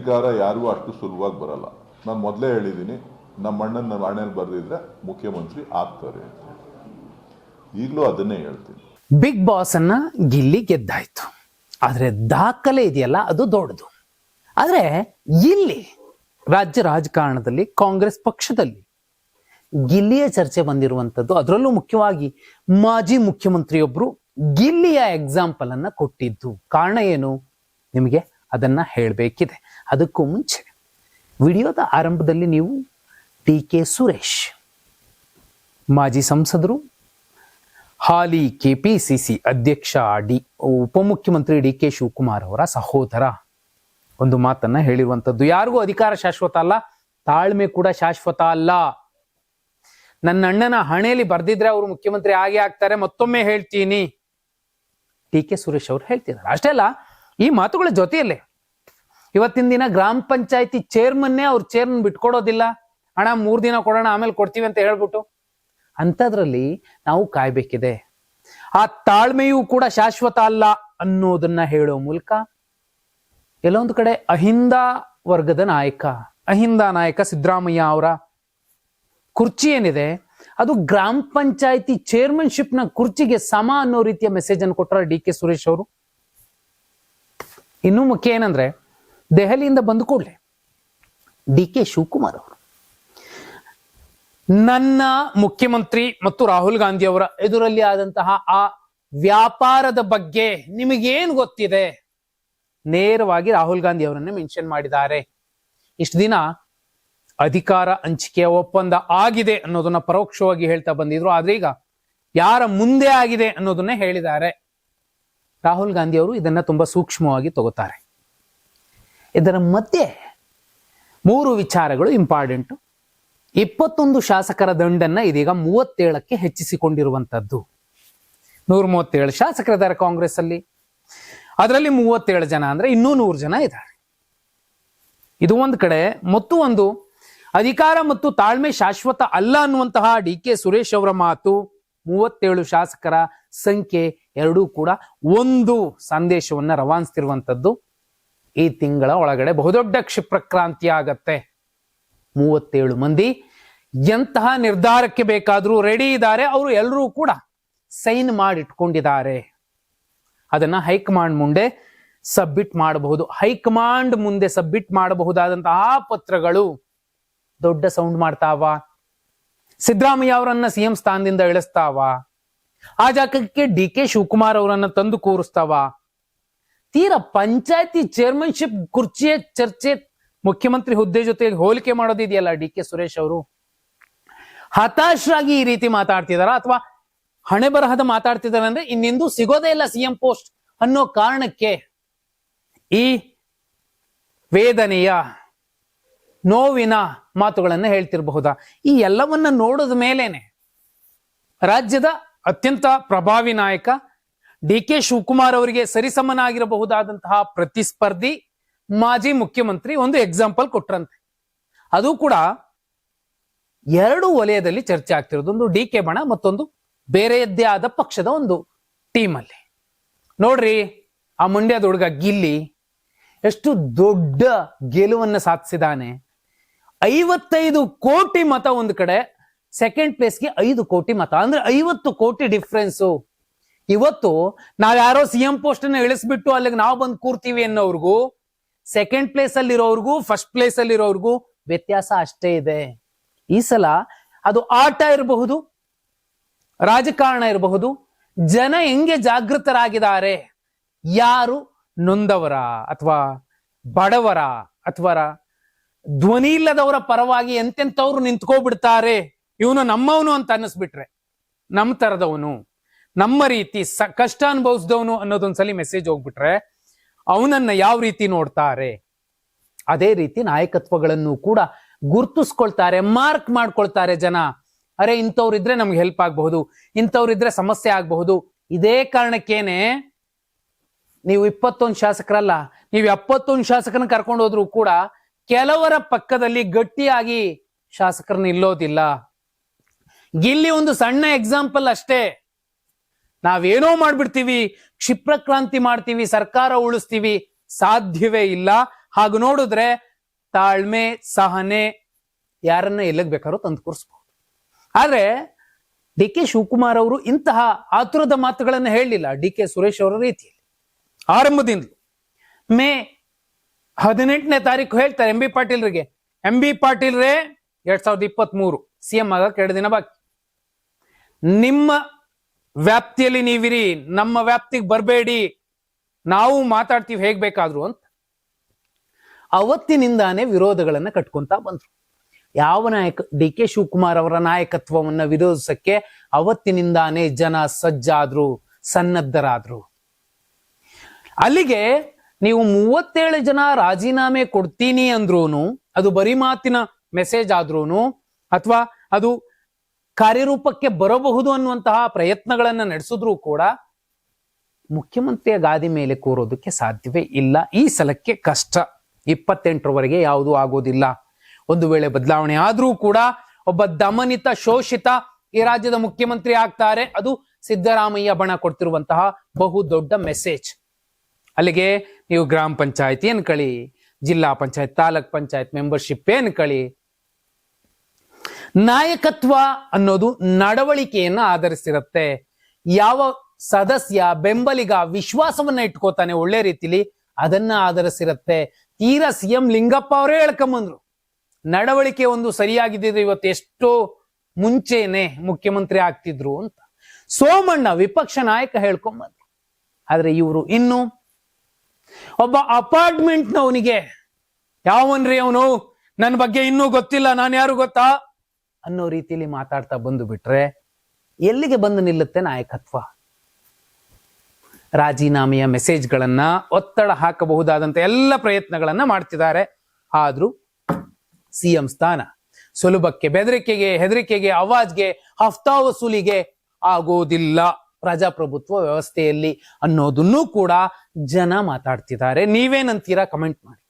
ಅಧಿಕಾರ ಯಾರಿಗೂ ಅಷ್ಟು ಸುಲಭವಾಗಿ ಬರಲ್ಲ. ನಾನು ಮೊದಲೇ ಹೇಳಿದ್ದೀನಿ, ನಮ್ಮ ಅಣ್ಣನ ಹಣೆಯಲ್ಲಿ ಬರೆದಿದ್ರೆ ಮುಖ್ಯಮಂತ್ರಿ ಆಗ್ತಾರೆ ಅಂತ. ಈಗಲೂ ಅದನ್ನೇ ಹೇಳ್ತೀನಿ. ಬಿಗ್ ಬಾಸ್ ಅನ್ನ ಗಿಲ್ಲಿ ಗೆದ್ದಾಯ್ತು, ಆದ್ರೆ ದಾಖಲೆ ಇದೆಯಲ್ಲ ಅದು ದೊಡ್ಡದು. ಆದ್ರೆ ಇಲ್ಲಿ ರಾಜ್ಯ ರಾಜಕಾರಣದಲ್ಲಿ ಕಾಂಗ್ರೆಸ್ ಪಕ್ಷದಲ್ಲಿ ಗಿಲ್ಲಿಯ ಚರ್ಚೆ ಬಂದಿರುವಂತದ್ದು, ಅದರಲ್ಲೂ ಮುಖ್ಯವಾಗಿ ಮಾಜಿ ಮುಖ್ಯಮಂತ್ರಿಯೊಬ್ರು ಗಿಲ್ಲಿಯ ಎಕ್ಸಾಂಪಲ್ ಅನ್ನ ಕೊಟ್ಟಿದ್ದು. ಕಾರಣ ಏನು ನಿಮಗೆ ಅದನ್ನ ಹೇಳಬೇಕಿದೆ. ಅದಕ್ಕೂ ಮುಂಚೆ ವಿಡಿಯೋದ ಆರಂಭದಲ್ಲಿ ನೀವು DK ಸುರೇಶ್ ಮಾಜಿ ಸಂಸದರು, ಹಾಲಿ KPCC ಅಧ್ಯಕ್ಷ ಉಪಮುಖ್ಯಮಂತ್ರಿ DK ಶಿವಕುಮಾರ್ ಅವರ ಸಹೋದರ ಒಂದು ಮಾತನ್ನ ಹೇಳಿರುವಂತದ್ದು, ಯಾರಿಗೂ ಅಧಿಕಾರ ಶಾಶ್ವತ ಅಲ್ಲ, ತಾಳ್ಮೆ ಕೂಡ ಶಾಶ್ವತ ಅಲ್ಲ. ನನ್ನ ಅಣ್ಣನ ಹಣೆಯಲ್ಲಿ ಬರ್ದಿದ್ರೆ ಅವರು ಮುಖ್ಯಮಂತ್ರಿ ಆಗೇ ಆಗ್ತಾರೆ, ಮತ್ತೊಮ್ಮೆ ಹೇಳ್ತೀನಿ DK ಸುರೇಶ್ ಅವರು ಹೇಳ್ತಿದ್ದಾರೆ. ಅಷ್ಟೇ ಅಲ್ಲ, ಈ ಮಾತುಗಳ ಜೊತೆಯಲ್ಲೇ ಇವತ್ತಿನ ದಿನ ಗ್ರಾಮ ಪಂಚಾಯತಿ ಚೇರ್ಮನ್ನೇ ಅವ್ರ ಚೇರ್ಮನ್ ಬಿಟ್ಕೊಡೋದಿಲ್ಲ, ಹಣ 3 ದಿನ ಕೊಡೋಣ ಆಮೇಲೆ ಕೊಡ್ತೀವಿ ಅಂತ ಹೇಳ್ಬಿಟ್ಟು. ಅಂಥದ್ರಲ್ಲಿ ನಾವು ಕಾಯ್ಬೇಕಿದೆ. ಆ ತಾಳ್ಮೆಯೂ ಕೂಡ ಶಾಶ್ವತ ಅಲ್ಲ ಅನ್ನೋದನ್ನ ಹೇಳೋ ಮೂಲಕ ಎಲ್ಲೊಂದು ಕಡೆ ಅಹಿಂದ ವರ್ಗದ ಅಹಿಂದ ನಾಯಕ ಸಿದ್ದರಾಮಯ್ಯ ಅವರ ಕುರ್ಚಿ ಏನಿದೆ ಅದು ಗ್ರಾಮ ಪಂಚಾಯತಿ ಚೇರ್ಮನ್ಶಿಪ್ ನ ಕುರ್ಚಿಗೆ ಸಮ ಅನ್ನೋ ರೀತಿಯ ಮೆಸೇಜ್ ಅನ್ನು ಕೊಟ್ಟರ DK ಸುರೇಶ್ ಅವರು. ಇನ್ನೂ ಮುಖ್ಯ ಏನಂದ್ರೆ, ದೆಹಲಿಯಿಂದ ಬಂದ ಕೂಡಲೇ DK ಶಿವಕುಮಾರ್ ಅವರು ನನ್ನ ಮುಖ್ಯಮಂತ್ರಿ ಮತ್ತು ರಾಹುಲ್ ಗಾಂಧಿ ಅವರ ಎದುರಲ್ಲಿ ಆದಂತಹ ಆ ವ್ಯಾಪಾರದ ಬಗ್ಗೆ ನಿಮಗೇನು ಗೊತ್ತಿದೆ, ನೇರವಾಗಿ ರಾಹುಲ್ ಗಾಂಧಿ ಅವರನ್ನೇ ಮೆನ್ಷನ್ ಮಾಡಿದ್ದಾರೆ. ಇಷ್ಟು ದಿನ ಅಧಿಕಾರ ಹಂಚಿಕೆಯ ಒಪ್ಪಂದ ಆಗಿದೆ ಅನ್ನೋದನ್ನ ಪರೋಕ್ಷವಾಗಿ ಹೇಳ್ತಾ ಬಂದಿದ್ರು, ಆದ್ರೆ ಈಗ ಯಾರ ಮುಂದೆ ಆಗಿದೆ ಅನ್ನೋದನ್ನೇ ಹೇಳಿದ್ದಾರೆ. ರಾಹುಲ್ ಗಾಂಧಿ ಅವರು ಇದನ್ನ ತುಂಬಾ ಸೂಕ್ಷ್ಮವಾಗಿ ತಗೋತಾರೆ. ಇದರ ಮಧ್ಯೆ 3 ವಿಚಾರಗಳು ಇಂಪಾರ್ಟೆಂಟ್. 21 ಶಾಸಕರ ದಂಡನ್ನ ಇದೀಗ 37ಕ್ಕೆ ಹೆಚ್ಚಿಸಿಕೊಂಡಿರುವಂತದ್ದು. 137 ಶಾಸಕರಿದ್ದಾರೆ ಕಾಂಗ್ರೆಸ್ ಅಲ್ಲಿ, ಅದರಲ್ಲಿ 37 ಜನ ಅಂದ್ರೆ ಇನ್ನೂ 100 ಜನ ಇದ್ದಾರೆ. ಇದು ಒಂದು ಕಡೆ. ಮತ್ತು ಒಂದು ಅಧಿಕಾರ ಮತ್ತು ತಾಳ್ಮೆ ಶಾಶ್ವತ ಅಲ್ಲ ಅನ್ನುವಂತಹ DK ಸುರೇಶ್ ಅವರ ಮಾತು, 37 ಶಾಸಕರ ಸಂಖ್ಯೆ ಎರಡೂ ಕೂಡ ಒಂದು ಸಂದೇಶವನ್ನ ರವಾನಿಸ್ತಿರುವಂತದ್ದು. ಈ ತಿಂಗಳ ಒಳಗಡೆ ಬಹುದೊಡ್ಡ ಕ್ಷಿಪ್ರಕ್ರಾಂತಿ ಆಗತ್ತೆ. 37 ಮಂದಿ ಎಂತಹ ನಿರ್ಧಾರಕ್ಕೆ ಬೇಕಾದ್ರೂ ರೆಡಿ ಇದ್ದಾರೆ. ಅವರು ಎಲ್ಲರೂ ಕೂಡ ಸೈನ್ ಮಾಡಿಟ್ಕೊಂಡಿದ್ದಾರೆ. ಅದನ್ನ ಹೈಕಮಾಂಡ್ ಮುಂದೆ ಸಬ್ಮಿಟ್ ಮಾಡಬಹುದು. ಹೈಕಮಾಂಡ್ ಮುಂದೆ ಸಬ್ಮಿಟ್ ಮಾಡಬಹುದಾದಂತಹ ಪತ್ರಗಳು ದೊಡ್ಡ ಸೌಂಡ್ ಮಾಡ್ತಾವ, ಸಿದ್ದರಾಮಯ್ಯ ಅವರನ್ನ CM ಸ್ಥಾನದಿಂದ ಇಳಿಸ್ತಾವ, ಆ ಜಾಗಕ್ಕೆ DK ಶಿವಕುಮಾರ್ ಅವರನ್ನ ತಂದು ಕೂರಿಸ್ತಾವ. ತೀರಾ ಪಂಚಾಯತಿ ಚೇರ್ಮನ್ಶಿಪ್ ಕುರ್ಚಿಯ ಚರ್ಚೆ ಮುಖ್ಯಮಂತ್ರಿ ಹುದ್ದೆ ಜೊತೆ ಹೋಲಿಕೆ ಮಾಡೋದಿದೆಯಲ್ಲ DK ಸುರೇಶ್ ಅವರು, ಹತಾಶರಾಗಿ ಈ ರೀತಿ ಮಾತಾಡ್ತಿದಾರ ಅಥವಾ ಹಣೆ ಬರಹದ ಮಾತಾಡ್ತಿದಾರೆ ಅಂದ್ರೆ ಇನ್ನೆಂದೂ ಸಿಗೋದೇ ಇಲ್ಲ CM ಪೋಸ್ಟ್ ಅನ್ನೋ ಕಾರಣಕ್ಕೆ ಈ ವೇದನೆಯ ನೋವಿನ ಮಾತುಗಳನ್ನ ಹೇಳ್ತಿರಬಹುದಾ? ಈ ಎಲ್ಲವನ್ನ ನೋಡಿದ ಮೇಲೇನೆ ರಾಜ್ಯದ ಅತ್ಯಂತ ಪ್ರಭಾವಿ ನಾಯಕ DK ಶಿವಕುಮಾರ್ ಅವರಿಗೆ ಸರಿಸಮನಾಗಿರಬಹುದಾದಂತಹ ಪ್ರತಿಸ್ಪರ್ಧಿ ಮಾಜಿ ಮುಖ್ಯಮಂತ್ರಿ ಒಂದು ಎಕ್ಸಾಂಪಲ್ ಕೊಟ್ರಂತೆ. ಅದು ಕೂಡ 2 ವಲಯದಲ್ಲಿ ಚರ್ಚೆ ಆಗ್ತಿರೋದು, ಒಂದು DK ಬಣ, ಮತ್ತೊಂದು ಬೇರೆಯದ್ದೇ ಆದ ಪಕ್ಷದ ಒಂದು ಟೀಮ್ ಅಲ್ಲಿ. ನೋಡ್ರಿ, ಆ ಮಂಡ್ಯದ ಹುಡುಗ ಗಿಲ್ಲಿ ಎಷ್ಟು ದೊಡ್ಡ ಗೆಲುವನ್ನ ಸಾಧಿಸಿದಾನೆ. 55 ಕೋಟಿ ಮತ ಒಂದು ಕಡೆ, ಸೆಕೆಂಡ್ ಪ್ಲೇಸ್ಗೆ 5 ಕೋಟಿ ಮತ, ಅಂದ್ರೆ 50 ಕೋಟಿ ಡಿಫ್ರೆನ್ಸು. ಇವತ್ತು ನಾವ್ಯಾರೋ CM ಪೋಸ್ಟ್ ಅನ್ನ ಇಳಿಸ್ಬಿಟ್ಟು ಅಲ್ಲಿಗೆ ನಾವು ಬಂದು ಕೂರ್ತೀವಿ ಅನ್ನೋರ್ಗೂ, ಸೆಕೆಂಡ್ ಪ್ಲೇಸ್ ಅಲ್ಲಿರೋರ್ಗೂ ಫಸ್ಟ್ ಪ್ಲೇಸ್ ಅಲ್ಲಿರೋರ್ಗೂ ವ್ಯತ್ಯಾಸ ಅಷ್ಟೇ ಇದೆ. ಈ ಸಲ ಅದು ಆಟ ಇರಬಹುದು, ರಾಜಕಾರಣ ಇರಬಹುದು, ಜನ ಹೆಂಗೆ ಜಾಗೃತರಾಗಿದ್ದಾರೆ, ಯಾರು ನೊಂದವರ ಅಥವಾ ಬಡವರ ಅಥವಾ ಧ್ವನಿ ಇಲ್ಲದವರ ಪರವಾಗಿ ಎಂತೆಂಥವ್ರು ನಿಂತ್ಕೋಬಿಡ್ತಾರೆ, ಇವನು ನಮ್ಮವನು ಅಂತ ಅನ್ನಿಸ್ಬಿಟ್ರೆ, ನಮ್ಮ ತರದವನು, ನಮ್ಮ ರೀತಿ ಕಷ್ಟ ಅನುಭವಿಸಿದವನು ಅನ್ನೋದೊಂದ್ಸಲಿ ಮೆಸೇಜ್ ಹೋಗ್ಬಿಟ್ರೆ ಅವನನ್ನ ಯಾವ ರೀತಿ ನೋಡ್ತಾರೆ, ಅದೇ ರೀತಿ ನಾಯಕತ್ವಗಳನ್ನು ಕೂಡ ಗುರ್ತಿಸ್ಕೊಳ್ತಾರೆ, ಮಾರ್ಕ್ ಮಾಡ್ಕೊಳ್ತಾರೆ ಜನ. ಅರೆ, ಇಂಥವ್ರಿದ್ರೆ ನಮ್ಗೆ ಹೆಲ್ಪ್ ಆಗಬಹುದು, ಇಂಥವ್ರಿದ್ರೆ ಸಮಸ್ಯೆ ಆಗಬಹುದು. ಇದೇ ಕಾರಣಕ್ಕೇನೆ ನೀವು 21 ಶಾಸಕರಲ್ಲ, ನೀವು 71 ಶಾಸಕರನ್ನ ಕರ್ಕೊಂಡು ಹೋದ್ರು ಕೂಡ ಕೆಲವರ ಪಕ್ಕದಲ್ಲಿ ಗಟ್ಟಿಯಾಗಿ ಶಾಸಕರನ್ನ ನಿಲ್ಲೋದಿಲ್ಲ. ಗಿಲ್ಲಿ ಒಂದು ಸಣ್ಣ ಎಕ್ಸಾಂಪಲ್ ಅಷ್ಟೇ. ನಾವೇನೋ ಮಾಡ್ಬಿಡ್ತೀವಿ, ಕ್ಷಿಪ್ರಕ್ರಾಂತಿ ಮಾಡ್ತೀವಿ, ಸರ್ಕಾರ ಉಳಿಸ್ತೀವಿ, ಸಾಧ್ಯವೇ ಇಲ್ಲ. ಹಾಗೂ ನೋಡಿದ್ರೆ ತಾಳ್ಮೆ, ಸಹನೆ ಯಾರನ್ನ ಎಲ್ಲಿಗೆ ಬೇಕಾದ್ರೂ ತಂದು ಕೂರಿಸಬಹುದು. ಆದ್ರೆ ಡಿ ಕೆ ಶಿವಕುಮಾರ್ ಅವರು ಇಂತಹ ಆತುರದ ಮಾತುಗಳನ್ನು ಹೇಳಲಿಲ್ಲ ಡಿ ಕೆ ಸುರೇಶ್ ಅವರ ರೀತಿಯಲ್ಲಿ. ಆರಂಭದಿಂದಲೂ ಮೇ 18ನೇ ತಾರೀಕು ಹೇಳ್ತಾರೆ ಎಂ ಬಿ ಪಾಟೀಲ್ರಿಗೆ, ಎಂ ಬಿ ಪಾಟೀಲ್ರೇ 2023 ಸಿಎಂ ಆಗಕ್ಕೆ 2 ದಿನ ಬಾಕಿ, ನಿಮ್ಮ ವ್ಯಾಪ್ತಿಯಲ್ಲಿ ನೀವಿರಿ, ನಮ್ಮ ವ್ಯಾಪ್ತಿಗೆ ಬರಬೇಡಿ, ನಾವು ಮಾತಾಡ್ತೀವಿ ಹೇಗ್ ಬೇಕಾದ್ರು ಅಂತ ಅವತ್ತಿನಿಂದಾನೇ ವಿರೋಧಗಳನ್ನ ಕಟ್ಕೊಂತ ಬಂದ್ರು. ಯಾವ ನಾಯಕ ಡಿ ಕೆ ಶಿವಕುಮಾರ್ ಅವರ ನಾಯಕತ್ವವನ್ನ ವಿರೋಧಿಸಕ್ಕೆ ಅವತ್ತಿನಿಂದಾನೇ ಜನ ಸಜ್ಜಾದ್ರು, ಸನ್ನದ್ಧರಾದ್ರು. ಅಲ್ಲಿಗೆ ನೀವು 37 ಜನ ರಾಜೀನಾಮೆ ಕೊಡ್ತೀನಿ ಅಂದ್ರೂನು, ಅದು ಬರೀ ಮಾತಿನ ಮೆಸೇಜ್ ಆದ್ರೂನು, ಅಥವಾ ಅದು ಕಾರ್ಯರೂಪಕ್ಕೆ ಬರಬಹುದು ಅನ್ನುವಂತಹ ಪ್ರಯತ್ನಗಳನ್ನ ನಡೆಸಿದ್ರು ಕೂಡ ಮುಖ್ಯಮಂತ್ರಿಯ ಗಾದಿ ಮೇಲೆ ಕೂರೋದಕ್ಕೆ ಸಾಧ್ಯವೇ ಇಲ್ಲ. ಈ ಸಲಕ್ಕೆ ಕಷ್ಟ. 28ರವರೆಗೆ ಯಾವುದೂ ಆಗೋದಿಲ್ಲ. ಒಂದು ವೇಳೆ ಬದಲಾವಣೆ ಆದ್ರೂ ಕೂಡ ಒಬ್ಬ ದಮನಿತ, ಶೋಷಿತ ಈ ರಾಜ್ಯದ ಮುಖ್ಯಮಂತ್ರಿ ಆಗ್ತಾರೆ. ಅದು ಸಿದ್ದರಾಮಯ್ಯ ಬಣ ಕೊಡ್ತಿರುವಂತಹ ಬಹು ದೊಡ್ಡ ಮೆಸೇಜ್. ಅಲ್ಲಿಗೆ ನೀವು ಗ್ರಾಮ ಪಂಚಾಯತ್ ಏನ್ಕಳಿ, ಜಿಲ್ಲಾ ಪಂಚಾಯತ್, ತಾಲೂಕ್ ಪಂಚಾಯತ್ ಮೆಂಬರ್ಶಿಪ್ ಏನ್ಕಳಿ, ನಾಯಕತ್ವ ಅನ್ನೋದು ನಡವಳಿಕೆಯನ್ನ ಆಧರಿಸಿರುತ್ತೆ. ಯಾವ ಸದಸ್ಯ, ಬೆಂಬಲಿಗ ವಿಶ್ವಾಸವನ್ನ ಇಟ್ಕೋತಾನೆ ಒಳ್ಳೆ ರೀತಿಲಿ, ಅದನ್ನ ಆಧರಿಸಿರುತ್ತೆ. ತೀರಾ ಸಿಎಂ ಲಿಂಗಪ್ಪ ಅವರೇ ಹೇಳ್ಕೊಂಬಂದ್ರು, ನಡವಳಿಕೆ ಒಂದು ಸರಿಯಾಗಿದ್ದಿದ್ರೆ ಇವತ್ತು ಎಷ್ಟೋ ಮುಂಚೆನೆ ಮುಖ್ಯಮಂತ್ರಿ ಆಗ್ತಿದ್ರು ಅಂತ. ಸೋಮಣ್ಣ ವಿಪಕ್ಷ ನಾಯಕ ಹೇಳ್ಕೊಂಬಂದ್ರು. ಆದ್ರೆ ಇವರು ಇನ್ನು ಒಬ್ಬ ಅಪಾರ್ಟ್ಮೆಂಟ್ನವನಿಗೆ, ಯಾವನ್ರಿ ಅವನು, ನನ್ನ ಬಗ್ಗೆ ಇನ್ನೂ ಗೊತ್ತಿಲ್ಲ, ನಾನು ಯಾರು ಗೊತ್ತಾ ಅನ್ನೋ ರೀತಿಯಲ್ಲಿ ಮಾತಾಡ್ತಾ ಬಂದು ಬಿಟ್ರೆ ಎಲ್ಲಿಗೆ ಬಂದು ನಿಲ್ಲುತ್ತೆ ನಾಯಕತ್ವ? ರಾಜೀನಾಮೆಯ ಮೆಸೇಜ್ಗಳನ್ನ, ಒತ್ತಡ ಹಾಕಬಹುದಾದಂತ ಎಲ್ಲ ಪ್ರಯತ್ನಗಳನ್ನ ಮಾಡ್ತಿದ್ದಾರೆ. ಆದ್ರೂ ಸಿಎಂ ಸ್ಥಾನ ಸುಲಭಕ್ಕೆ, ಬೆದರಿಕೆಗೆ, ಹೆದರಿಕೆಗೆ, ಅವಾಜ್ಗೆ, ಹಫ್ತಾ ವಸೂಲಿಗೆ ಆಗೋದಿಲ್ಲ ಪ್ರಜಾಪ್ರಭುತ್ವ ವ್ಯವಸ್ಥೆಯಲ್ಲಿ ಅನ್ನೋದನ್ನೂ ಕೂಡ ಜನ ಮಾತಾಡ್ತಿದ್ದಾರೆ. ನೀವೇನಂತೀರಾ? ಕಮೆಂಟ್ ಮಾಡಿ.